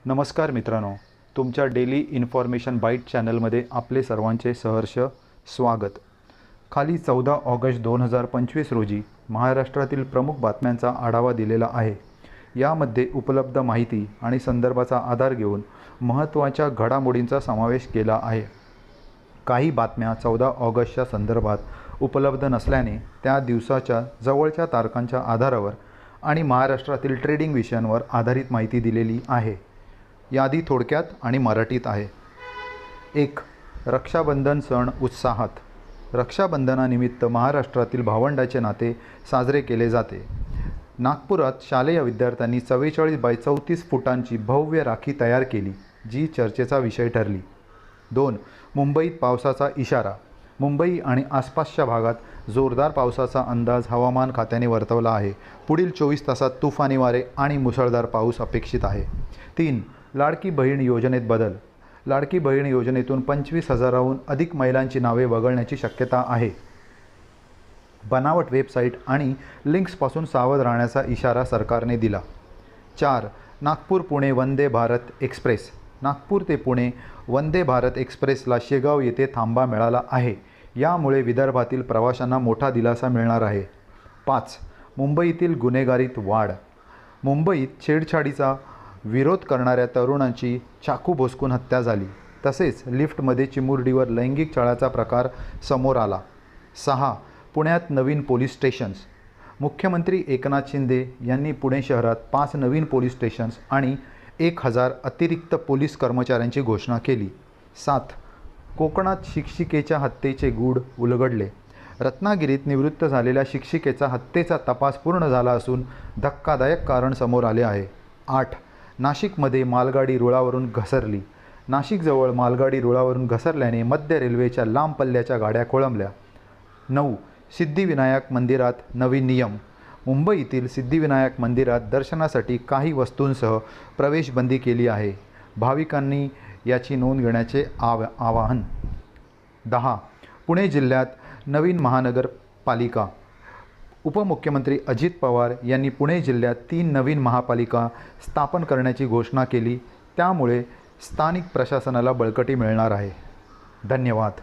नमस्कार मित्रांनो, तुमच्या डेली इन्फॉर्मेशन बाईट चॅनलमध्ये आपले सर्वांचे सहर्ष स्वागत। खाली 14 ऑगस्ट 2025 रोजी महाराष्ट्रातील प्रमुख बातम्यांचा आढावा दिलेला आहे। यामध्ये उपलब्ध माहिती आणि संदर्भाचा आधार घेऊन महत्त्वाच्या घडामोडींचा समावेश केला आहे। काही बातम्या 14 ऑगस्टच्या संदर्भात उपलब्ध नसल्याने त्या दिवसाच्या जवळच्या तारखांच्या आधारावर आणि महाराष्ट्रातील ट्रेडिंग विषयांवर आधारित माहिती दिलेली आहे। यादी थोडक्यात आणि मराठीत आहे। 1. रक्षाबंधन सण उत्साहात। रक्षाबंधनानिमित्त महाराष्ट्रातील भावंडाचे नाते साजरे केले जाते। नागपुरात शालेय विद्यार्थ्यांनी 44 बाय 34 फुटांची भव्य राखी तयार केली, जी चर्चेचा विषय ठरली। 2. मुंबईत पावसाचा इशारा। मुंबई आणि आसपासच्या भागात जोरदार पावसाचा अंदाज हवामान खात्याने वर्तवला आहे। पुढील 24 तासात तुफानी वारे आणि मुसळधार पाऊस अपेक्षित आहे। 3. लाडकी बहीण योजनेत बदल। लाडकी बहीण योजनेतून 25,000हून अधिक महिलांची नावे वगळण्याची शक्यता आहे। बनावट वेबसाईट आणि लिंक्सपासून सावध राहण्याचा इशारा सरकारने दिला। 4. नागपूर पुणे वंदे भारत एक्सप्रेस। नागपूर ते पुणे वंदे भारत एक्सप्रेसला शेगाव येथे थांबा मिळाला आहे। यामुळे विदर्भातील प्रवाशांना मोठा दिलासा मिळणार आहे। 5. मुंबईतील गुन्हेगारीत वाढ। मुंबईत छेडछाडीचा विरोध करणाऱ्या तरुणांची चाकू भोसकून हत्या झाली। तसेच लिफ्टमध्ये चिमुरडीवर लैंगिक छळाचा प्रकार समोर आला। 6. पुण्यात नवीन पोलीस स्टेशन्स। मुख्यमंत्री एकनाथ शिंदे यांनी पुणे शहरात 5 नवीन पोलीस स्टेशन्स आणि 1000 अतिरिक्त पोलीस कर्मचाऱ्यांची घोषणा केली। 7. कोकणात शिक्षिकेच्या हत्येचे गूढ उलगडले। रत्नागिरीत निवृत्त झालेल्या शिक्षिकेचा हत्येचा तपास पूर्ण झाला असून धक्कादायक कारण समोर आले आहे। 8. नाशिकमध्ये मालगाडी रुळावरून घसरली। नाशिकजवळ मालगाडी रुळावरून घसरल्याने मध्य रेल्वेच्या लांब पल्ल्याच्या गाड्या खोळंबल्या। 9. सिद्धिविनायक मंदिरात नवीन नियम। मुंबईतील सिद्धिविनायक मंदिरात दर्शनासाठी काही वस्तूंसह प्रवेशबंदी केली आहे। भाविकांनी याची नोंद घेण्याचे आवाहन। 10. पुणे जिल्ह्यात नवीन महानगरपालिका। उपमुख्यमंत्री अजित पवार यांनी पुणे जिल्ह्यात 3 नवीन महापालिका स्थापन करण्याची घोषणा केली। त्यामुळे स्थानिक प्रशासनाला बळकटी मिळणार आहे। धन्यवाद।